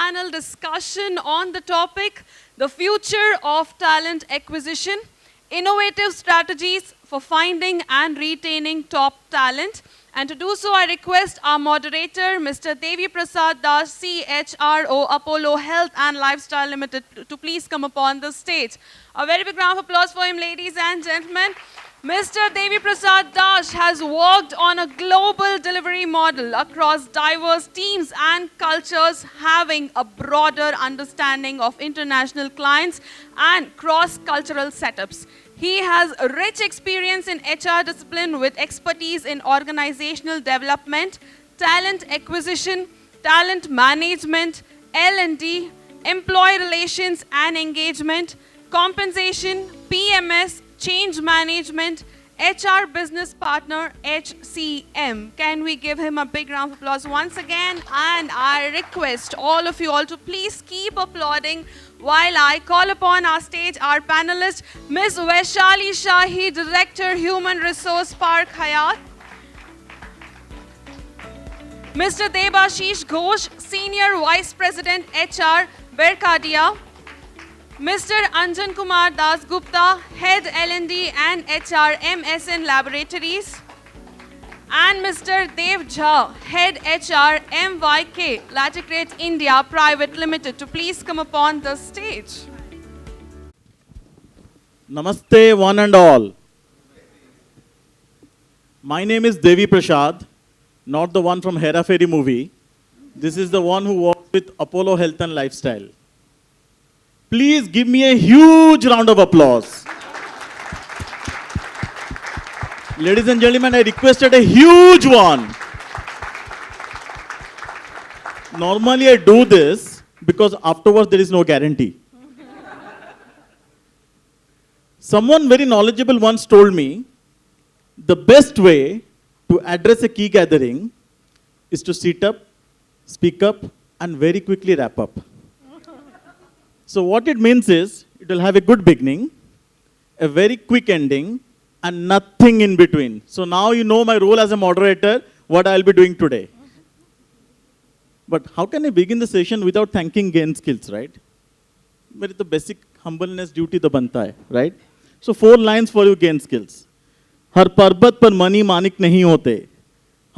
panel discussion on the topic, the future of talent acquisition, innovative strategies for finding and retaining top talent. And to do so, I request our moderator, Mr. Devi Prasad Das, CHRO, Apollo Health and Lifestyle Limited, to please come upon the stage. A very big round of applause for him, ladies and gentlemen. Mr. Devi Prasad Das has worked on a global delivery model across diverse teams and cultures, having a broader understanding of international clients and cross-cultural setups. He has a rich experience in HR discipline with expertise in organizational development, talent acquisition, talent management, L&D, employee relations and engagement, compensation, PMS, change management, HR business partner, HCM. Can we give him a big round of applause once again? And I request all of you all to please keep applauding while I call upon our stage our panelist, Ms. Vaishali Shahi, Director, Human Resource Park, Hyatt. Mr. Debashish Ghosh, Senior Vice President, HR, Berkadia. Mr. Anjan Kumar Dasgupta, Head L&D and HR, MSN Laboratories. And Mr. Dev Jha, Head HR, MYK, LATICRETE India Private Limited, to please come upon the stage. Namaste, one and all. My name is Devi Prasad, not the one from Hera Fairy movie. This is the one who works with Apollo Health and Lifestyle. Please give me a huge round of applause. Ladies and gentlemen, I requested a huge one. Normally I do this because afterwards there is no guarantee. Someone very knowledgeable once told me, the best way to address a key gathering is to sit up, speak up, and very quickly wrap up. So what it means is, it will have a good beginning, a very quick ending, and nothing in between. So now you know my role as a moderator, what I'll be doing today. But how can I begin the session without thanking gain skills, right? But the basic humbleness duty the banta hai, right? So 4 lines for you gain skills. हर पर्वत पर money Manik नहीं होते,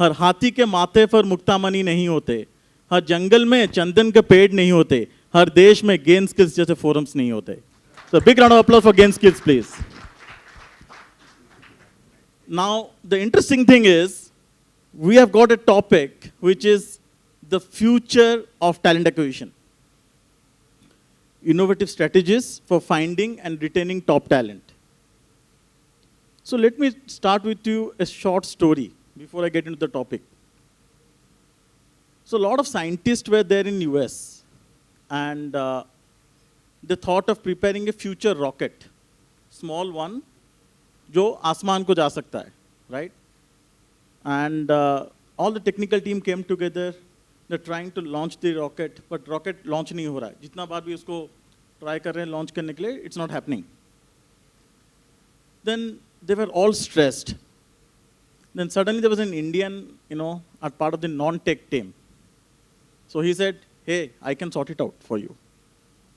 हर हाथी के माथे पर मुक्ता money नहीं होते, हर जंगल में चंदन के पेड़ नहीं होते, हर देश में gain skills जैसे forums नहीं होते. So big round of applause for gain skills, please. Now, the interesting thing is, we have got a topic which is the future of talent acquisition. Innovative strategies for finding and retaining top talent. So let me start with you a short story before I get into the topic. So a lot of scientists were there in US and they thought of preparing a future rocket, small one, जो आसमान को जा सकता है, right? And all the technical team came together. They're trying to launch the rocket, but rocket launch नहीं हो रहा है. जितना बार भी उसको try कर रहे हैं launch करने के लिए, it's not happening. Then they were all stressed. Then suddenly there was an Indian, as part of the non-tech team. So he said, hey, I can sort it out for you.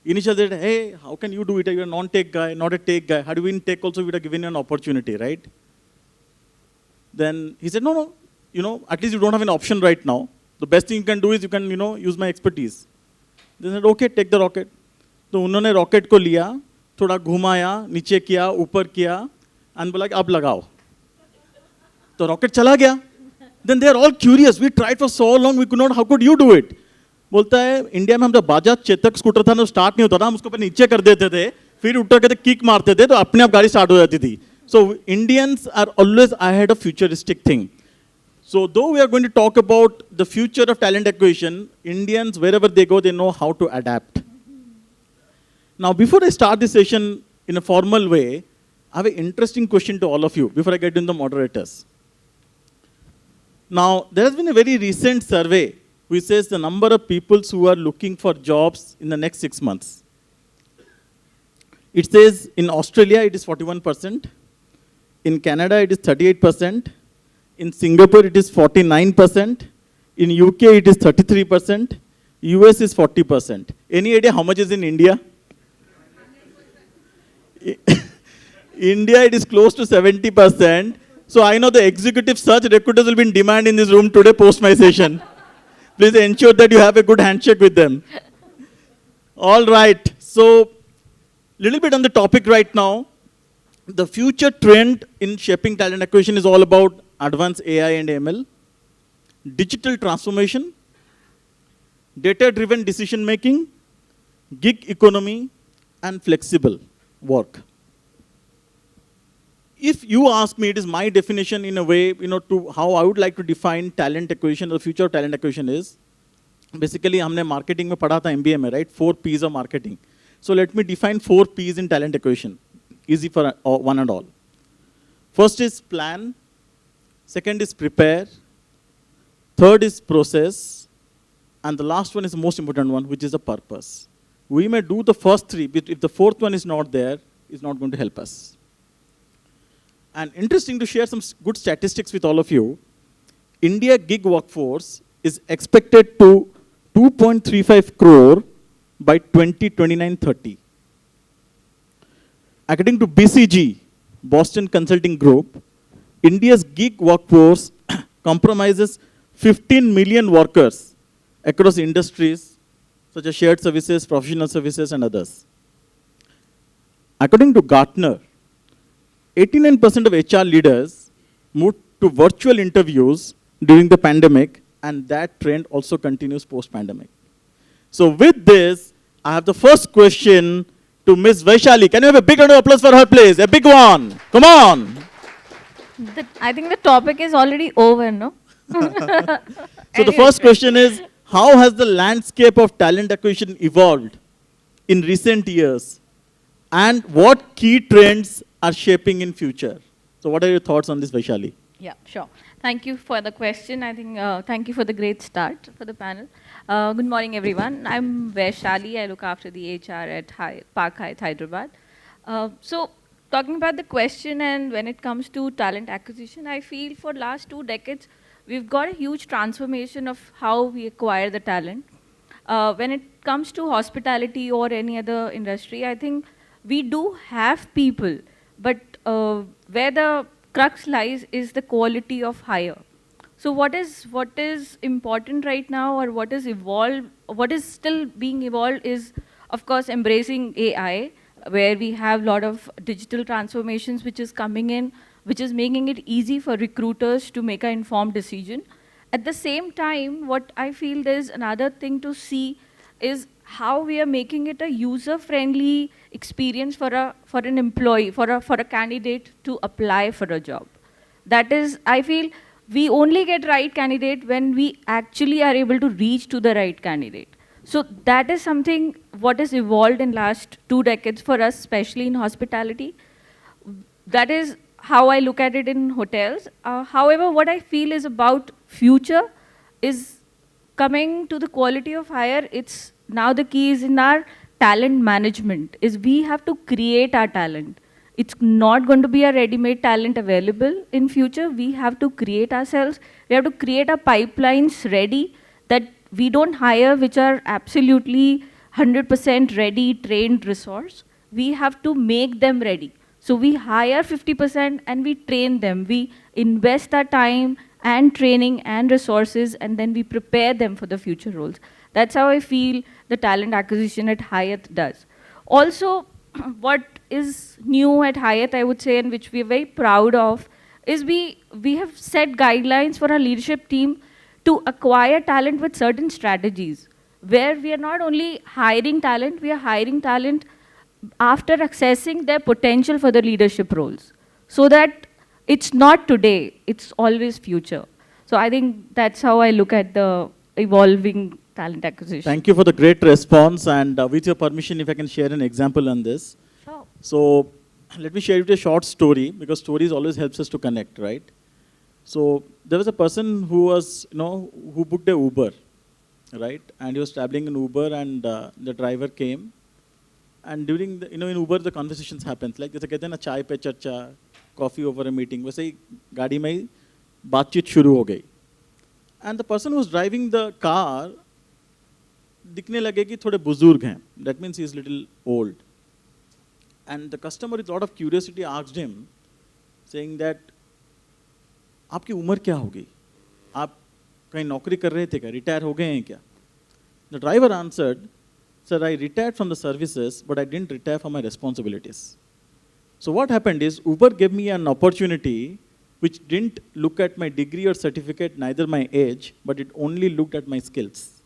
Initially they said, hey, how can you do it? You're a non-tech guy, not a tech guy. Had you been tech also, we would have given you an opportunity, right? Then he said, no, at least you don't have an option right now. The best thing you can do is you can, use my expertise. They said, okay, take the rocket. तो उन्होंने rocket को लिया, थोड़ा घुमाया, नीचे किया, ऊपर किया, and बोला कि अब लगाओ. तो rocket चला गया. Then they are all curious. We tried for so long, we could not. How could you do it? बोलता है इंडिया में हम जब बाजाज चेतक स्कूटर था ना स्टार्ट नहीं होता था हम उसको पहले नीचे कर देते थे फिर उठा के किक मारते थे तो अपने आप गाड़ी स्टार्ट हो जाती थी so Indians are always ahead of futuristic thing so though we are going to talk about the future of talent acquisition Indians wherever they go they know how to adapt now before I start this session in a formal way I have a interesting question to all of you before I get in the moderators now there has been a very recent survey which says the number of people who are looking for jobs in the next 6 months. It says in Australia it is 41%, in Canada it is 38%, in Singapore it is 49%, in UK it is 33%, US is 40%. Any idea how much is in India? India, it is close to 70%. So I know the executive search recruiters will be in demand in this room today post my session. Please ensure that you have a good handshake with them. All right. So, little bit on the topic right now. The future trend in shaping talent acquisition is all about advanced AI and ML, digital transformation, data-driven decision making, gig economy, and flexible work. If you ask me, it is my definition in a way, to how I would like to define talent acquisition, the future of talent acquisition is, basically, हमने marketing में पढ़ा था MBA में, right? 4 P's of marketing. So let me define 4 P's in talent acquisition, easy for one and all. First is plan, second is prepare, third is process, and the last one is the most important one, which is the purpose. We may do the first 3, but if the fourth one is not there, it's not going to help us. And interesting to share some good statistics with all of you. India gig workforce is expected to 2.35 crore by 2029-30. According to BCG, Boston Consulting Group, India's gig workforce comprises 15 million workers across industries such as shared services, professional services, and others. According to Gartner, 89% of HR leaders moved to virtual interviews during the pandemic, and that trend also continues post-pandemic. So with this, I have the first question to Ms. Vaishali. Can you have a big round of applause for her, please? A big one. Come on. I think the topic is already over, no? So the first question is, how has the landscape of talent acquisition evolved in recent years? And what key trends are shaping in future? So what are your thoughts on this, Vaishali? Yeah, sure. Thank you for the question. I think, thank you for the great start for the panel. Good morning, everyone. I'm Vaishali. I look after the HR at Park Hyatt, Hyderabad. So talking about the question, and when it comes to talent acquisition, I feel for last 2 decades, we've got a huge transformation of how we acquire the talent. When it comes to hospitality or any other industry, I think we do have people, but where the crux lies is the quality of hire. So what is important right now, or what is still being evolved is, of course, embracing AI, where we have a lot of digital transformations which is coming in, which is making it easy for recruiters to make an informed decision. At the same time, what I feel there's another thing to see is how we are making it a user-friendly experience for an employee, for a candidate to apply for a job. That is, I feel, we only get right candidate when we actually are able to reach to the right candidate. So that is something what has evolved in last 2 decades for us, especially in hospitality. That is how I look at it in hotels. However, what I feel is about future is coming to the quality of hire. It's now the key is in our talent management, is we have to create our talent. It's not going to be a ready-made talent available in future. We have to create ourselves. We have to create our pipelines ready, that we don't hire which are absolutely 100% ready, trained resource. We have to make them ready. So we hire 50% and we train them. We invest our time and training and resources, and then we prepare them for the future roles. That's how I feel the talent acquisition at Hyatt does. Also, what is new at Hyatt, I would say, and which we are very proud of, is we have set guidelines for our leadership team to acquire talent with certain strategies, where we are not only hiring talent, we are hiring talent after assessing their potential for the leadership roles, so that it's not today, it's always future. So I think that's how I look at the evolving talent acquisition. Thank you for the great response, and with your permission, if I can share an example on this. Sure. So let me share with you a short story, because stories always helps us to connect, right? So there was a person who was, who booked a Uber, right? And he was traveling in Uber, and the driver came. And during the, in Uber, the conversations happens. Like, जैसे कहते हैं ना, चाय पे चर्चा, coffee over a meeting. वैसे ही गाड़ी में ही बातचीत शुरू हो गई. And the person who was driving the car दिखने लगे कि थोड़े बुजुर्ग हैं. That means he is little old. And the customer with a lot of curiosity asked him, saying that, आपकी उम्र क्या होगी? आप कहीं नौकरी कर रहे थे क्या? रिटायर हो गए हैं क्या? The driver answered, sir, I retired from the services, but I didn't retire from my responsibilities. So what happened is, Uber gave me an opportunity which didn't look at my degree or certificate, neither my age, but it only looked at my skills.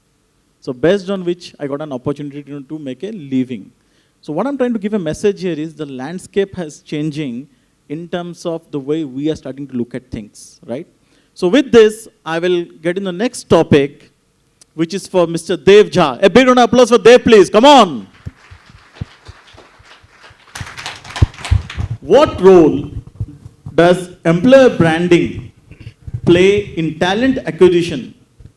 So based on which I got an opportunity to make a living. So what I'm trying to give a message here is the landscape has changing in terms of the way we are starting to look at things, right? So with this, I will get in the next topic, which is for Mr. Dev Jha. A big round of applause for Dev, please. Come on. What role does employer branding play in talent acquisition,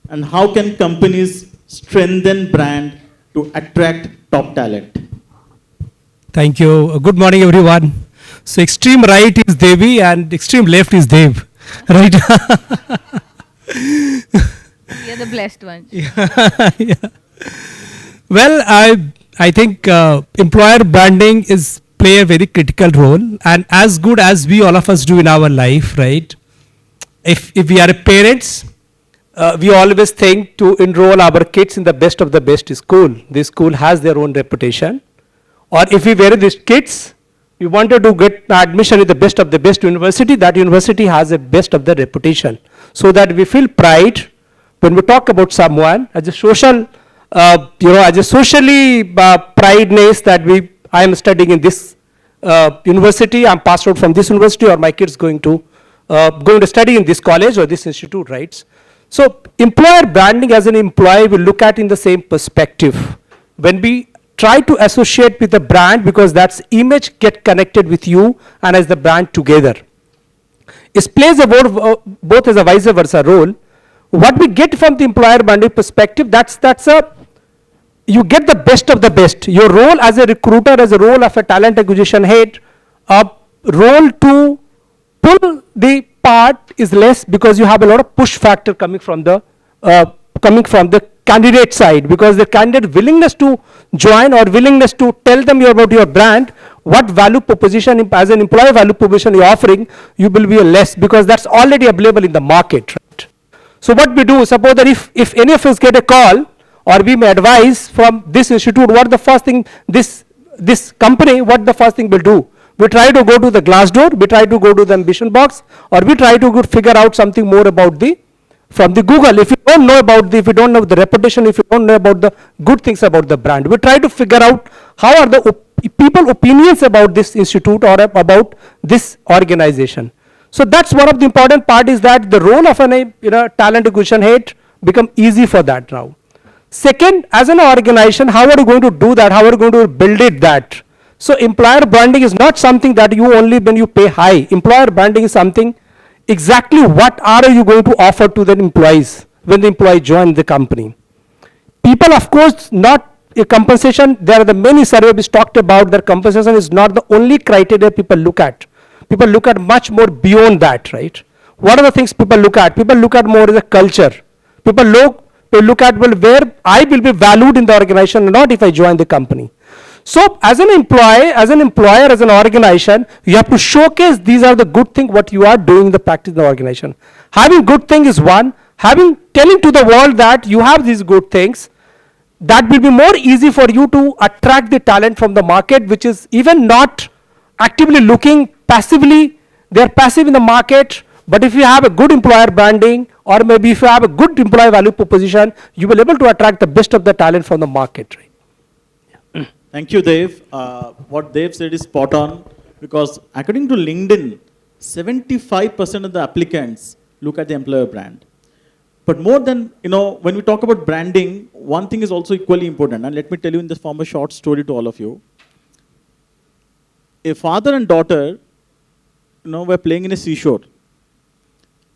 and how can companies strengthen brand to attract top talent? Thank you. Good morning, everyone. So extreme right is Devi and extreme left is Dev. Right? We are the blessed ones. Yeah. Well, I think employer branding is play a very critical role, and as good as we all of us do in our life, right? If we are parents, we always think to enroll our kids in the best of the best school. This school has their own reputation. Or if we were these kids, we wanted to get admission in the best of the best university. That university has a best of the reputation, so that we feel pride when we talk about someone as a social, as a socially prideness that I am studying in this university, I'm passed out from this university, or my kids going to study in this college or this institute, right? So employer branding as an employee will look at in the same perspective. When we try to associate with the brand, because that's image get connected with you and as the brand together. It plays a role, both as a vice versa role. What we get from the employer branding perspective, you get the best of the best. Your role as a recruiter, as a role of a talent acquisition head, a role to pull the part is less, because you have a lot of push factor coming from the candidate side, because the candidate willingness to join or willingness to tell them about your brand, what value proposition as an employer value proposition you're offering, you will be less, because that's already available in the market, right? So what we do, suppose that if any of us get a call, or we may advise from this institute, what the first thing, this company, what the first thing will do? We try to go to the Glassdoor, we try to go to the ambition box, or we try to figure out something more about from the Google. If you don't know about if you don't know the reputation, if you don't know about the good things about the brand, we try to figure out how are the people opinions about this institute or about this organization. So that's one of the important part, is that the role of an talent acquisition head become easy for that now. Second, as an organization, how are you going to do that? How are you going to build it that? So employer branding is not something that you only when you pay high. Employer branding is something exactly what are you going to offer to the employees when the employee join the company. People, of course, not a compensation. There are the many surveys talked about that compensation is not the only criteria people look at. People look at much more beyond that, right? What are the things people look at? People look at more as a culture. People look at, well, where I will be valued in the organization, not if I join the company. So as an employee, as an employer, as an organization, you have to showcase these are the good things what you are doing in the practice in the organization. Having good thing is one. Telling to the world that you have these good things, that will be more easy for you to attract the talent from the market, which is even not actively looking passively. They are passive in the market. But if you have a good employer branding, or maybe if you have a good employee value proposition, you will be able to attract the best of the talent from the market, right? Thank you, Dev. What Dev said is spot on, because according to LinkedIn, 75% of the applicants look at the employer brand. But more than, when we talk about branding, one thing is also equally important. And let me tell you in this form a short story to all of you. A father and daughter, were playing in a seashore.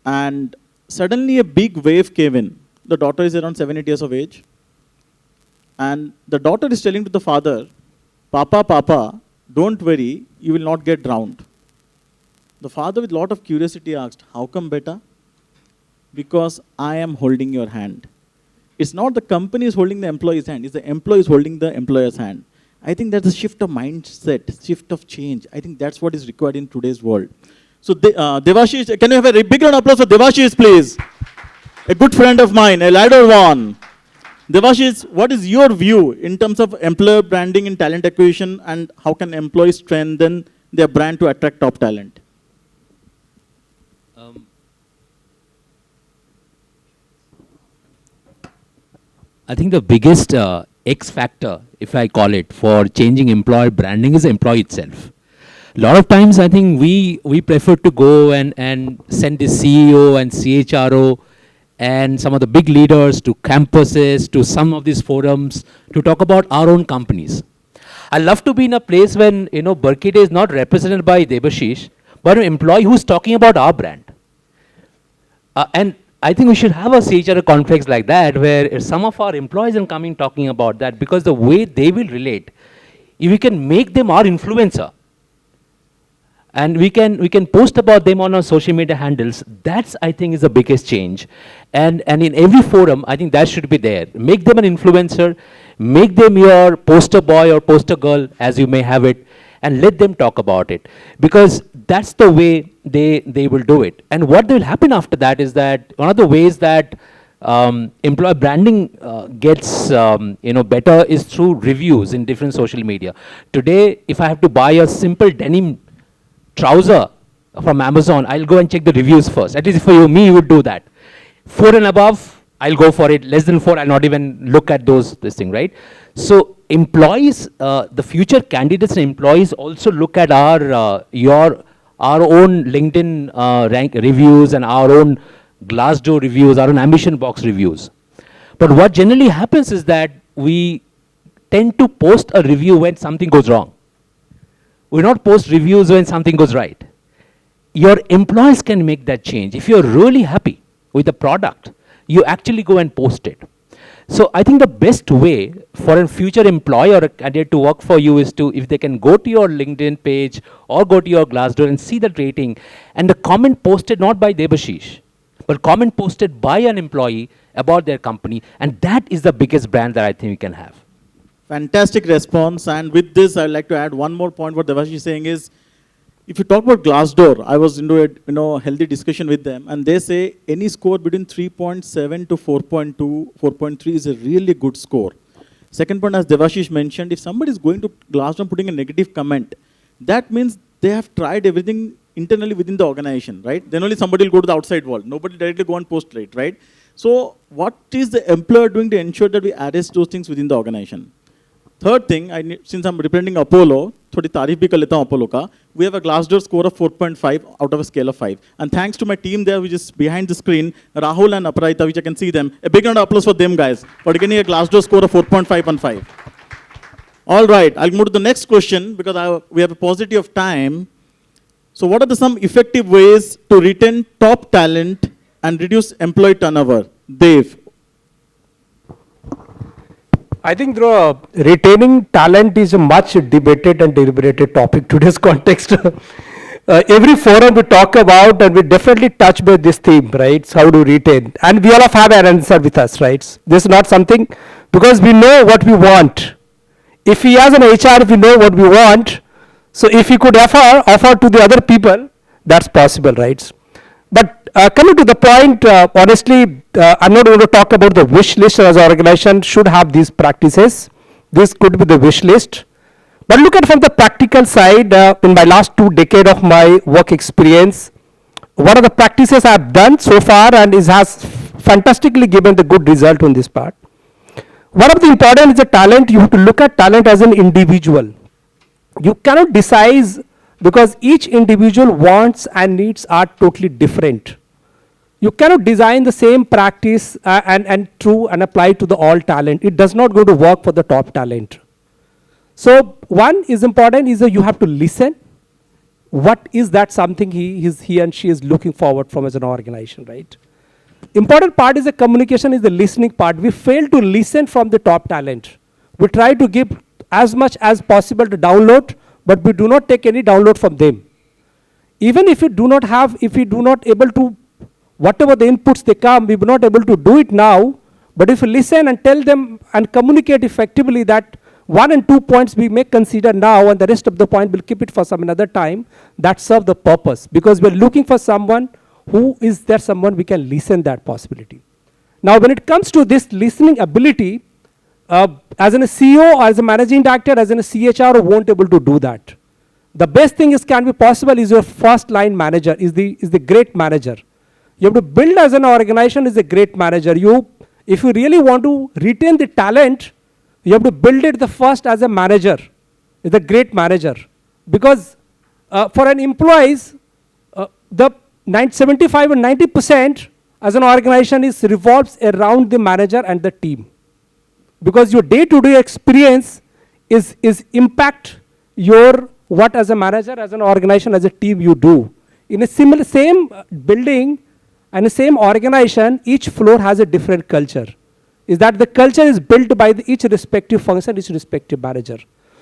And suddenly a big wave came in. The daughter is around 7, 8 years of age. And the daughter is telling to the father, Papa, don't worry, you will not get drowned. The father with a lot of curiosity asked, how come beta? Because I am holding your hand. it's not the company is holding the employee's hand, it's the employee is holding the employer's hand. I think that's a shift of mindset, shift of change. I think that's what is required in today's world. So, Debashish, can you have a big round of applause for Debashish, please? A good friend of mine, a ladder one. Debashish, what is your view in terms of employer branding in talent acquisition, and how can employees strengthen their brand to attract top talent? I think the biggest X factor, if I call it, for changing employer branding is the employee itself. A lot of times I think we prefer to go and send the CEO and CHRO and some of the big leaders to campuses, to some of these forums to talk about our own companies. I love to be in a place when, Berkadia is not represented by Debashish, but an employee who's talking about our brand. And I think we should have a CHRO conference like that, where some of our employees are coming talking about that, because the way they will relate, if we can make them our influencer, and we can post about them on our social media handles, that's, I think, is the biggest change. And in every forum, I think that should be there. Make them an influencer, make them your poster boy or poster girl, as you may have it, and let them talk about it. Because that's the way they will do it. And what will happen after that is that one of the ways that employer branding gets better is through reviews in different social media. Today, if I have to buy a simple denim trouser from Amazon, I'll go and check the reviews first. At least for you, me, you would do that. 4 and above, I'll go for it. Less than 4, I'll not even look at this thing, right? So employees, the future candidates and employees also look at our own LinkedIn rank reviews and our own Glassdoor reviews, our own Ambition Box reviews. But what generally happens is that we tend to post a review when something goes wrong. We not post reviews when something goes right. Your employees can make that change. If you're really happy with the product, you actually go and post it. So I think the best way for a future employee or a candidate to work for you is to, if they can go to your LinkedIn page or go to your Glassdoor and see that rating, and the comment posted not by Debashish, but comment posted by an employee about their company, and that is the biggest brand that I think we can have. Fantastic response. And with this, I'd like to add one more point. What Debashish is saying is, if you talk about Glassdoor, I was into a healthy discussion with them, and they say any score between 3.7 to 4.2, 4.3 is a really good score. Second point, as Debashish mentioned, if somebody is going to Glassdoor putting a negative comment, that means they have tried everything internally within the organization, right? Then only somebody will go to the outside world. Nobody directly go and post it, right? So what is the employer doing to ensure that we arrest those things within the organization? Third thing, since I'm representing Apollo, थोड़ी तारीफ भी कर लेता हूँ Apollo का. We have a Glassdoor score of 4.5 out of a scale of 5. And thanks to my team there, which is behind the screen, Rahul and Aparajita, which I can see them. A big round of applause for them, guys, for getting a Glassdoor score of 4.5 on 5. All right, I'll move to the next question because we have a paucity of time. So what are some effective ways to retain top talent and reduce employee turnover? Dev. I think retaining talent is a much debated and deliberated topic today's context. Every forum we talk about, and we definitely touch by this theme, right? So how to retain, and we all have an answer with us, right? This is not something, because we know what we want. If we as an HR, we know what we want, so if we could offer to the other people, that's possible, right? But coming to the point, honestly, I'm not going to talk about the wish list. As an organization should have these practices. This could be the wish list. But look at from the practical side, in my last 2 decades of my work experience, what are the practices I've done so far, and it has fantastically given the good result on this part. One of the important is the talent. You have to look at talent as an individual. You cannot decide, because each individual wants and needs are totally different. You cannot design the same practice and apply to the all talent. It does not go to work for the top talent. So one is important is that you have to listen. What is that something he and she is looking forward from as an organization, right? Important part is the communication, is the listening part. We fail to listen from the top talent. We try to give as much as possible to download, but we do not take any download from them. Even if we do not able to, whatever the inputs they come, we were not able to do it now, But if you listen and tell them and communicate effectively that 1 and 2 points we may consider now and the rest of the point we'll keep it for some another time, that serves the purpose. Because we're looking for someone who is there, someone we can listen that possibility. Now when it comes to this listening ability, as a CEO or as a managing director, as a CHRO won't able to do that. The best thing is can be possible is your first line manager, is the great manager. You have to build as an organization is a great manager. If you really want to retain the talent, you have to build it the first as a manager, is a great manager. Because for an employees, the 75 and 90% as an organization is revolves around the manager and the team. Because your day-to-day experience is impact your what as a manager, as an organization, as a team you do. In a similar same building and the same organization, each floor has a different culture. Is that the culture is built by each respective function, each respective manager.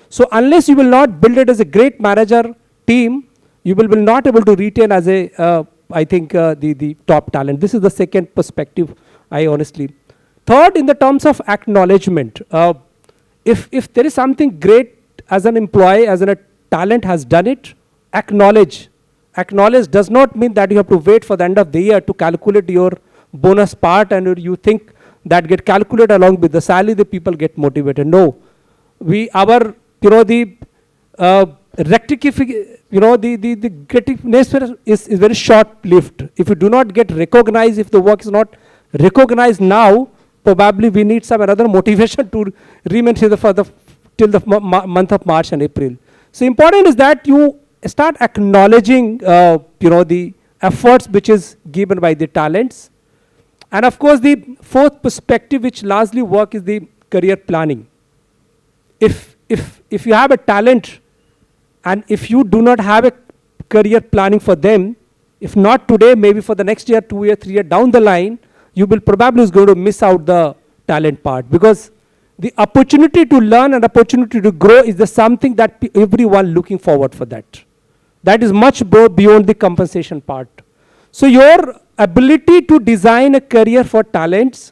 So unless you will not build it as a great manager team, you will not able to retain as a, I think, the top talent. This is the second perspective, I honestly. Third, in the terms of acknowledgement, if there is something great as an employee, as a talent has done it, acknowledge. Acknowledge does not mean that you have to wait for the end of the year to calculate your bonus part and you think that get calculated along with the salary, the people get motivated. No, the rectification, the creativeness is very short-lived. If you do not get recognized, if the work is not recognized now, probably we need some another motivation to remain till the month of March and April. So important is that you start acknowledging, the efforts which is given by the talents. And of course, the fourth perspective which largely work is the career planning. If you have a talent and if you do not have a career planning for them, if not today, maybe for the next year, 2 year, 3 year down the line, you will probably is going to miss out the talent part. Because the opportunity to learn and opportunity to grow is the something that everyone looking forward for that. That is much beyond the compensation part. So your ability to design a career for talents,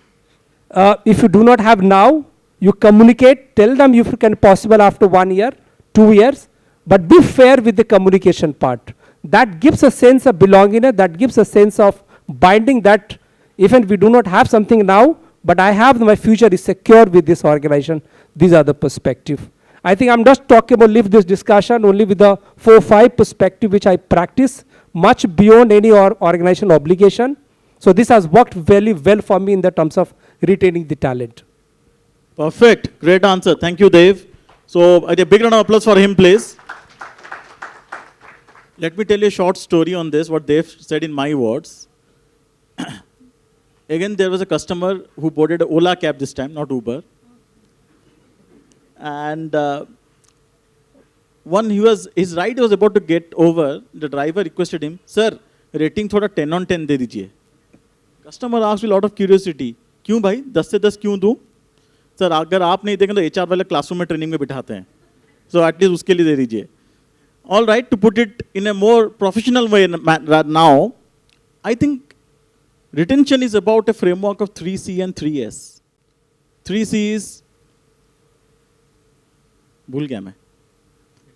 if you do not have now, you communicate, tell them if you can possible after 1 year, 2 years, but be fair with the communication part. That gives a sense of belongingness, that gives a sense of binding that even we do not have something now, but I have my future is secure with this organization. These are the perspective. I think I'm just talking about leave this discussion only with the 4 or 5 perspective which I practice much beyond any organization obligation. So this has worked very well for me in the terms of retaining the talent. Perfect. Great answer. Thank you, Dev. So a big round of applause for him, please. Let me tell you a short story on this, what Dev said in my words. Again, there was a customer who boarded an Ola cab this time, not Uber. And his ride was about to get over. The driver requested him, "Sir, rating thoda 10 on 10 de dijiye." Customer asked with a lot of curiosity, "Kyun bhai? 10 se 10 kyun दूं?" Sir, अगर आप नहीं देंगे तो HR वाले classroom में training में बिठाते हैं. So at least उसके लिए दे दीजिए. All right, to put it in a more professional way now, I think retention is about a framework of 3C and 3S. 3C is, भूल गया मैं,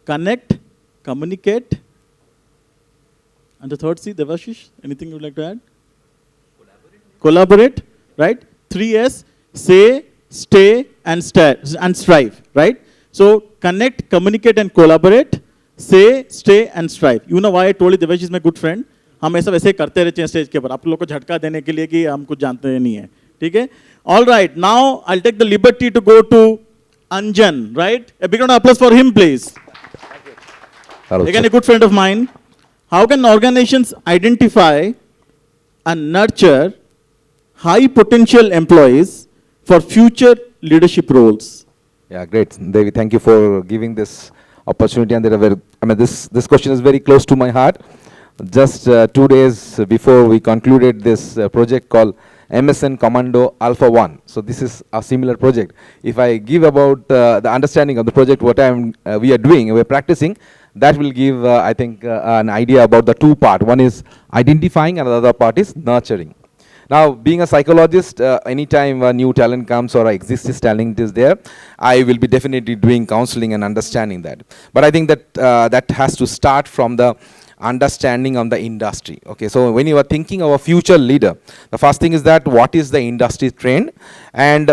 connect, communicate, and the third C, Debashish, anything you would like to add? Collaborate, right? 3S, say, stay, and strive, right? So connect, communicate, and collaborate. Say, stay, and strive. You know why I told you Devash is my good friend? हम ऐसा वैसे करते रहते हैं stage के ऊपर आप लोगों को झटका देने के लिए कि हम कुछ जानते नहीं है, ठीक है? All right, now I'll take the liberty to go to Anjan, right? A big round of applause for him, please. Hello, Again, sir. a good friend of mine. How can organizations identify and nurture high potential employees for future leadership roles? Yeah, great. Devi, thank you for giving this opportunity. And this question is very close to my heart. Just 2 days before we concluded this project called MSN Commando Alpha 1. So this is a similar project. If I give about the understanding of the project, what we are doing, we are practicing, that will give, I think, an idea about the two part. One is identifying and the other part is nurturing. Now, being a psychologist, anytime a new talent comes or existing talent is there, I will be definitely doing counseling and understanding that. But I think that that has to start from the understanding of the industry. Okay, so when you are thinking of a future leader, the first thing is that what is the industry trend, and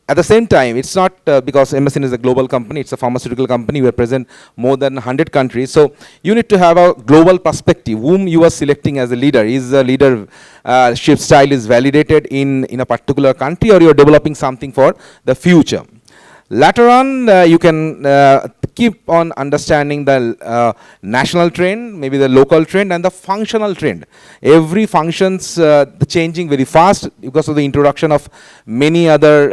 at the same time, it's not because MSN is a global company, it's a pharmaceutical company, we are present more than 100 countries. So you need to have a global perspective, whom you are selecting as a leader. Is the leadership style is validated in a particular country, or you are developing something for the future. Later on, you can keep on understanding the national trend, maybe the local trend, and the functional trend. Every function's changing very fast because of the introduction of many other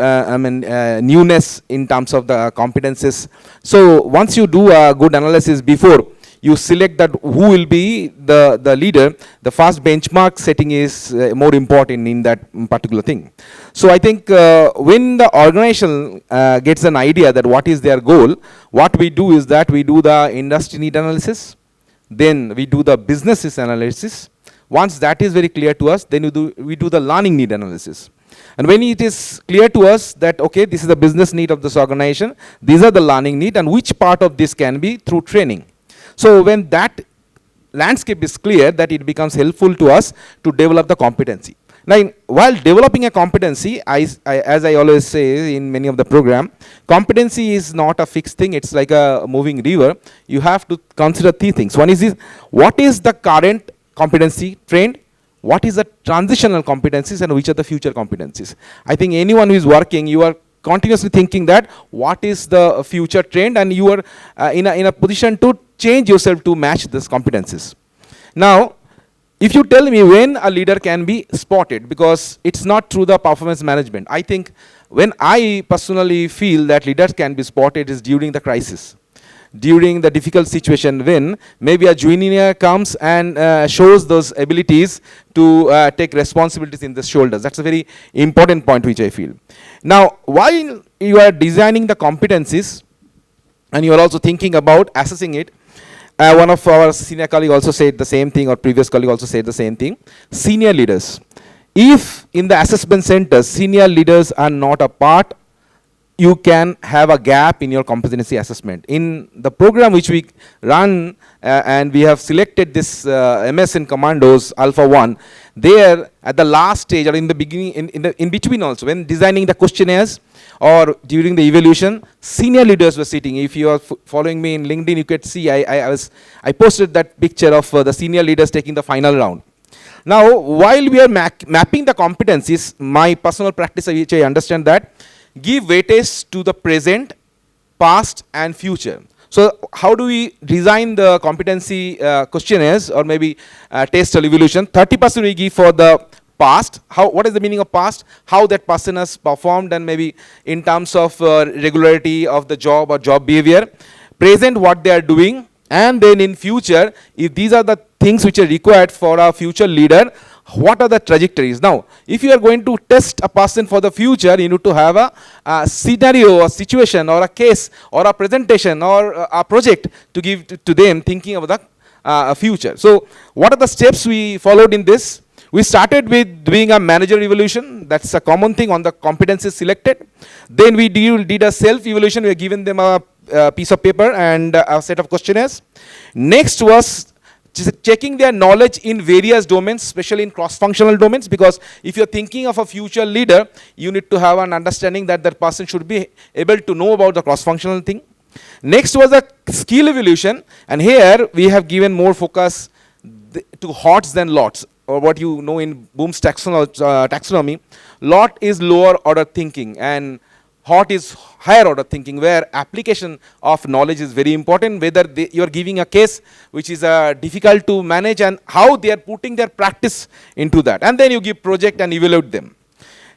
newness in terms of the competencies. So once you do a good analysis before you select that who will be the leader, the first benchmark setting is more important in that particular thing. So I think when the organization gets an idea that what is their goal, what we do is that we do the industry need analysis, then we do the businesses analysis. Once that is very clear to us, then we do the learning need analysis. And when it is clear to us that, okay, this is the business need of this organization, these are the learning need, and which part of this can be through training. So when that landscape is clear, that it becomes helpful to us to develop the competency. Now, while developing a competency, as I always say in many of the program, competency is not a fixed thing, it's like a moving river. You have to consider three things. One is this, what is the current competency trend? What is the transitional competencies, and which are the future competencies? I think anyone who is working, you are continuously thinking that what is the future trend, and you are in a position to change yourself to match these competencies. Now, if you tell me when a leader can be spotted, because it's not through the performance management. I think when I personally feel that leaders can be spotted is during the crisis, during the difficult situation, when maybe a junior comes and shows those abilities to take responsibilities in the shoulders. That's a very important point which I feel. Now, while you are designing the competencies and you are also thinking about assessing it, one of our senior colleagues also said the same thing, or previous colleague also said the same thing. Senior leaders. If in the assessment centers, senior leaders are not a part, you can have a gap in your competency assessment. In the program which we run, and we have selected this MSN Commandos Alpha 1, there at the last stage, or in the beginning, in between also, when designing the questionnaires or during the evaluation, senior leaders were sitting. If you are following me in LinkedIn, you could see I posted that picture of the senior leaders taking the final round. Now, while we are mapping the competencies, my personal practice, which I understand that, give weightage to the present, past, and future. So how do we design the competency questionnaires, or maybe test or evaluation? 30% we give for the past. What is the meaning of past? How that person has performed, and maybe in terms of regularity of the job or job behavior. Present, what they are doing, and then in future, if these are the things which are required for a future leader, what are the trajectories? Now, if you are going to test a person for the future, you need to have a scenario, or situation, or a case, or a presentation, or a project to give to them, thinking of the future. So what are the steps we followed in this? We started with doing a manager evaluation. That's a common thing on the competencies selected. Then we did a self-evaluation. We have given them a piece of paper and a set of questionnaires. Next was checking their knowledge in various domains, especially in cross-functional domains, because if you're thinking of a future leader, you need to have an understanding that that person should be able to know about the cross-functional thing. Next was a skill evaluation, and here we have given more focus to HOTS than LOTS, or what you know in Bloom's taxonomy. LOT is lower order thinking, and HOT is higher order thinking, where application of knowledge is very important, whether you are giving a case which is difficult to manage, and how they are putting their practice into that. And then you give project and evaluate them.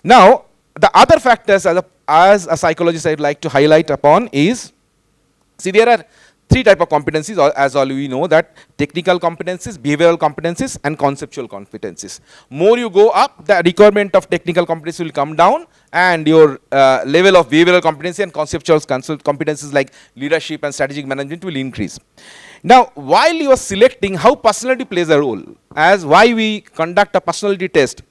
Now, the other factors as a psychologist I'd like to highlight upon is, see, there are three types of competencies, as all we know, that technical competencies, behavioral competencies, and conceptual competencies. More you go up, the requirement of technical competencies will come down, and your level of behavioral competency and conceptual competencies like leadership and strategic management will increase. Now, while you are selecting, how personality plays a role, as why we conduct a personality test.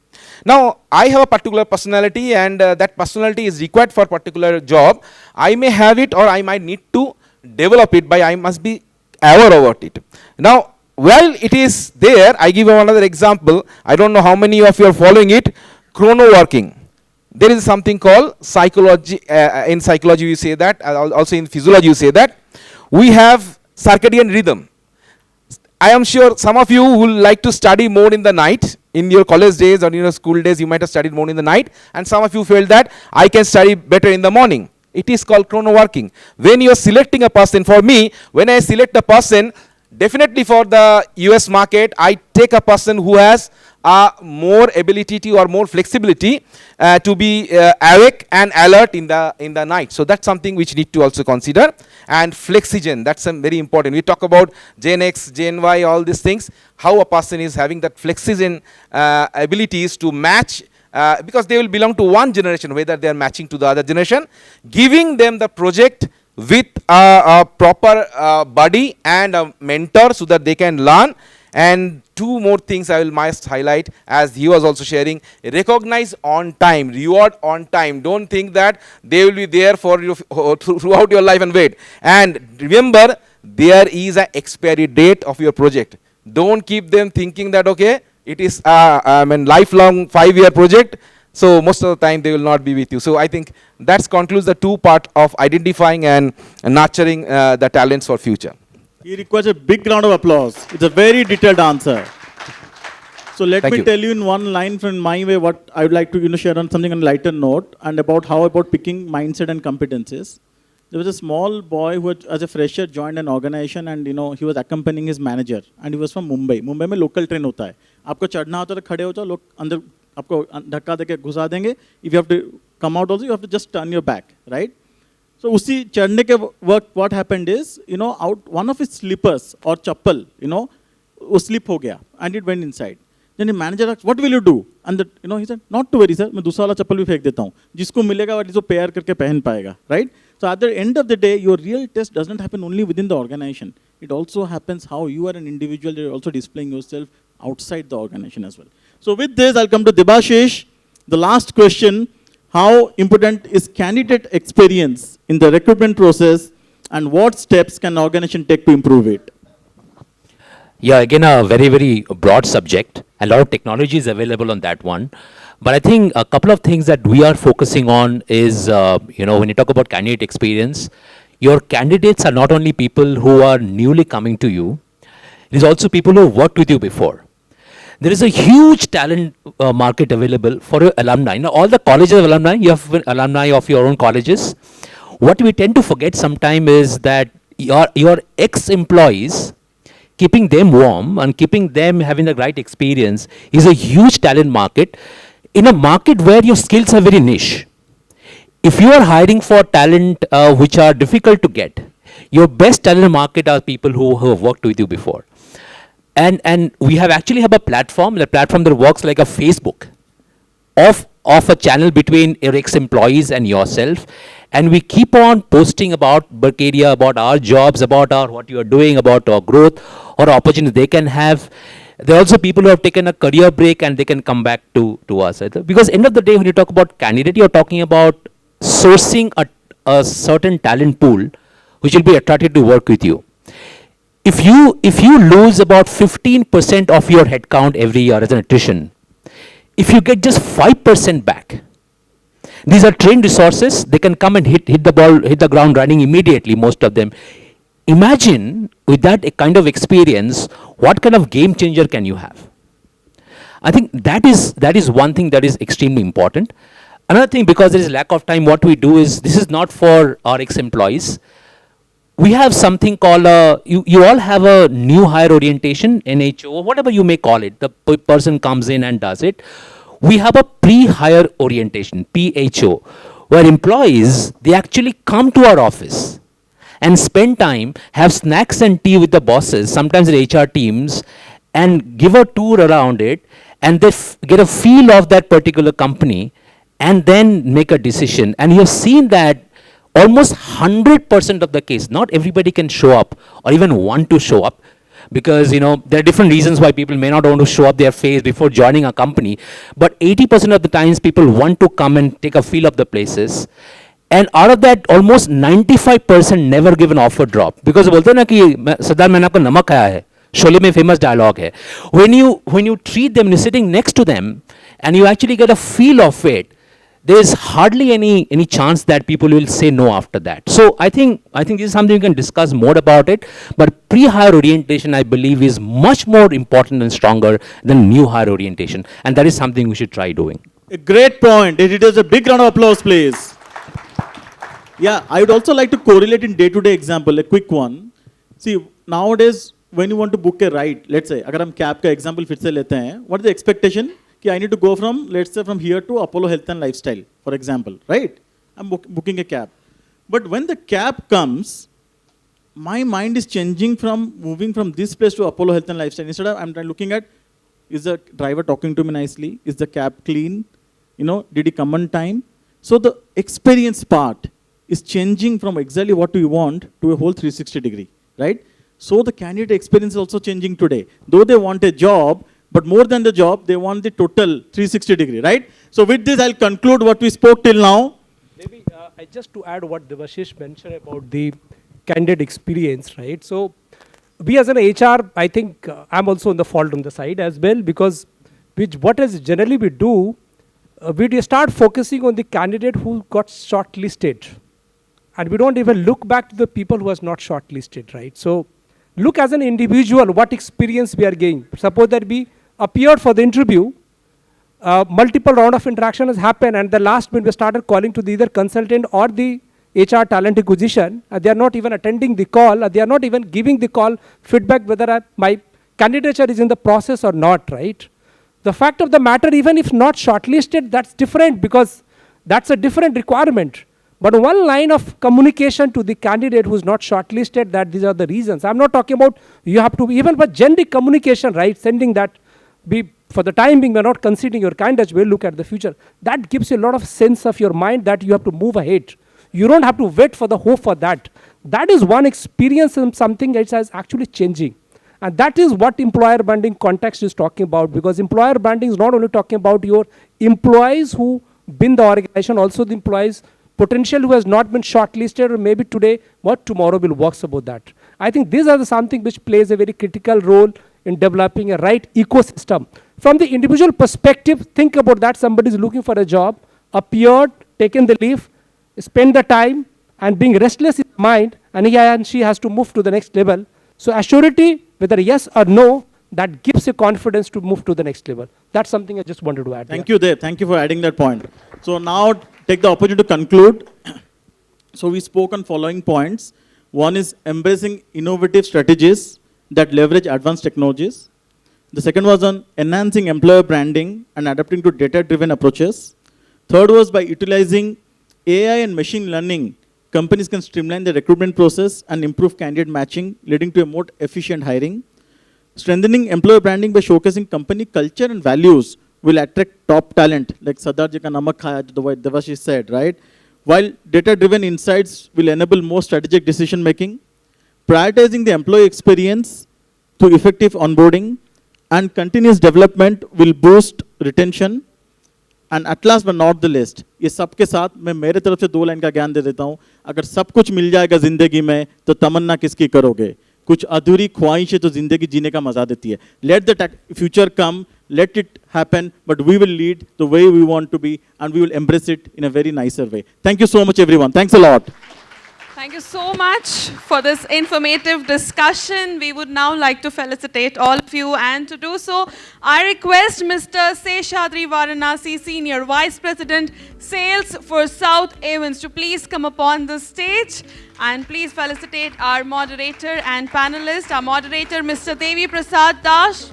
Now, I have a particular personality, and that personality is required for a particular job. I may have it, or I might need to develop it, but I must be aware about it. Now, while it is there, I give you another example. I don't know how many of you are following it. Chrono working. There is something called psychology. In psychology, you say that. Also in physiology, you say that. We have circadian rhythm. I am sure some of you will like to study more in the night. In your college days or in your school days, you might have studied more in the night. And some of you felt that I can study better in the morning. It is called chrono working. When you are selecting a person, for me, when I select a person, definitely for the US market, I take a person who has more ability to or more flexibility to be awake and alert in the night. So that's something which need to also consider. And flexigen, that's very important. We talk about Gen X, Gen Y, all these things. How a person is having that flexigen abilities to match, because they will belong to one generation, whether they are matching to the other generation, giving them the project with a proper buddy and a mentor so that they can learn. And two more things I will must highlight, as he was also sharing: recognize on time, reward on time. Don't think that they will be there for you throughout your life and wait. And remember, there is an expiry date of your project. Don't keep them thinking that, okay, it is a lifelong 5-year project, so most of the time they will not be with you. So I think that concludes the two part of identifying and nurturing the talents for future. He requires a big round of applause. It's a very detailed answer. So let me tell you in one line from my way what I would like to share on something on a lighter note, and about picking mindset and competencies. There was a small boy who had, as a fresher, joined an organization, and he was accompanying his manager, and he was from Mumbai. Mumbai में local train होता है. आपको चढ़ना होता है तो खड़े हो जाओ, लोग अंदर आपको धक्का देके घुसा देंगे. If you have to come out also, you have to just turn your back, right? So उसी चढ़ने के वक्त what happened is, out one of his slippers or chappal, वो slip हो गया, and it went inside. Then the manager asked, what will you do? And he said, not to worry sir, मैं दूसरा वाला चप्पल भी फेंक देता हूँ. जिसको मिलेगा वो pair करके पहन पाएगा, right? So at the end of the day, your real test doesn't happen only within the organization. It also happens how you are an individual. You're also displaying yourself outside the organization as well. So with this, I'll come to Debashish. The last question: how important is candidate experience in the recruitment process, and what steps can an organization take to improve it? Yeah, again, a very, very broad subject. A lot of technology is available on that one. But I think a couple of things that we are focusing on is, when you talk about candidate experience, your candidates are not only people who are newly coming to you, it is also people who have worked with you before. There is a huge talent market available for your alumni. Now, all the colleges of alumni, you have alumni of your own colleges. What we tend to forget sometimes is that your ex-employees, keeping them warm and keeping them having the right experience is a huge talent market, in a market where your skills are very niche. If you are hiring for talent which are difficult to get, your best talent market are people who have worked with you before. And we actually have a platform that works like a Facebook of a channel between your ex-employees and yourself. And we keep on posting about Berkadia, about our jobs, about what you are doing, about our growth or opportunities they can have. There are also people who have taken a career break and they can come back to us. Because end of the day, when you talk about candidate, you're talking about sourcing a certain talent pool which will be attracted to work with you. If you lose about 15% of your headcount every year as an attrition, if you get just 5% back, these are trained resources. They can come and hit the ground running immediately, most of them. Imagine with that kind of experience, what kind of game changer can you have? I think that is one thing that is extremely important. Another thing, because there is lack of time, what we do is, this is not for our ex-employees. We have something called, you all have a new hire orientation, NHO, whatever you may call it. The person comes in and does it. We have a pre-hire orientation, PHO, where employees, they actually come to our office and spend time, have snacks and tea with the bosses, sometimes the HR teams, and give a tour around it, and they get a feel of that particular company, and then make a decision. And you have seen that almost 100% of the case, not everybody can show up or even want to show up, because there are different reasons why people may not want to show up their face before joining a company, but 80% of the times people want to come and take a feel of the places. And out of that, almost 95% never give an offer drop, because बोलते हैं ना कि सरदार मैंने आपको नमक खाया है, शोले में famous dialogue है. When you treat them, you're sitting next to them, and you actually get a feel of it, there is hardly any chance that people will say no after that. So I think this is something we can discuss more about it. But pre-hire orientation, I believe, is much more important and stronger than new hire orientation, and that is something we should try doing. A great point. Editors, a big round of applause, please. Yeah, I would also like to correlate in day-to-day example, a quick one. See, nowadays, when you want to book a ride, let's say, अगर हम cab का example फिर से लेते हैं, what is the expectation? कि I need to go from, let's say, from here to Apollo Health and Lifestyle, for example, right? I'm booking a cab. But when the cab comes, my mind is changing from moving from this place to Apollo Health and Lifestyle. Instead of, I'm looking at, is the driver talking to me nicely? Is the cab clean? Did he come on time? So the experience part is changing from exactly what we want to a whole 360 degree, right? So the candidate experience is also changing today. Though they want a job, but more than the job, they want the total 360 degree, right? So with this, I'll conclude what we spoke till now. Maybe just to add what Debashish mentioned about the candidate experience, right? So we as an HR, I think I'm also on the fault on the side as well, because what is generally we do, we start focusing on the candidate who got shortlisted. And we don't even look back to the people who was not shortlisted, right? So look as an individual, what experience we are gaining. Suppose that we appeared for the interview, multiple round of interaction has happened, and the last minute we started calling to the either consultant or the HR talent acquisition, they are not even attending the call, they are not even giving the call feedback whether my candidature is in the process or not, right? The fact of the matter, even if not shortlisted, that's different, because that's a different requirement. But one line of communication to the candidate who's not shortlisted, that these are the reasons. I'm not talking about you have to, even for generic communication, right? Sending that, for the time being, we're not considering your candidates, we'll look at the future. That gives you a lot of sense of your mind that you have to move ahead. You don't have to wait for the hope for that. That is one experience and something that is actually changing. And that is what employer branding context is talking about, because employer branding is not only talking about your employees who been the organization, also the employees potential who has not been shortlisted, or maybe today, what tomorrow will works about that. I think these are something which plays a very critical role in developing a right ecosystem. From the individual perspective, think about that. Somebody is looking for a job, appeared, taken the leave, spend the time, and being restless in mind, and he and she has to move to the next level. So assurity, whether yes or no, that gives you confidence to move to the next level. That's something I just wanted to add. Thank you, Dev. Thank you for adding that point. So now take the opportunity to conclude. So we spoke on following points. One is embracing innovative strategies that leverage advanced technologies. The second was on enhancing employer branding and adapting to data-driven approaches. Third was by utilizing AI and machine learning, companies can streamline the recruitment process and improve candidate matching, leading to a more efficient hiring. Strengthening employer branding by showcasing company culture and values will attract top talent, like Sardar ji ka namak khaya, the way Debashish said, right? While data-driven insights will enable more strategic decision-making. Prioritizing the employee experience through effective onboarding and continuous development will boost retention. And at last but not the least, ये सबके साथ मैं मेरे तरफ से 2 line का ज्ञान दे देता हूँ. अगर सब कुछ मिल जाएगा जिंदगी में तो तमन्ना किसकी करोगे? कुछ अधूरी ख्वाहिशें तो जिंदगी जीने का मजा देती है. Let the future come, let it happen, but we will lead the way we want to be, and we will embrace it in a very nicer way. Thank you so much, everyone. Thanks a lot. Thank you so much for this informative discussion. We would now like to felicitate all of you, and to do so, I request Mr. Seshadri Varanasi, Senior Vice President, Sales for South Avens, to please come upon the stage and please felicitate our moderator and panelist. Our moderator, Mr. Devi Prasad Das.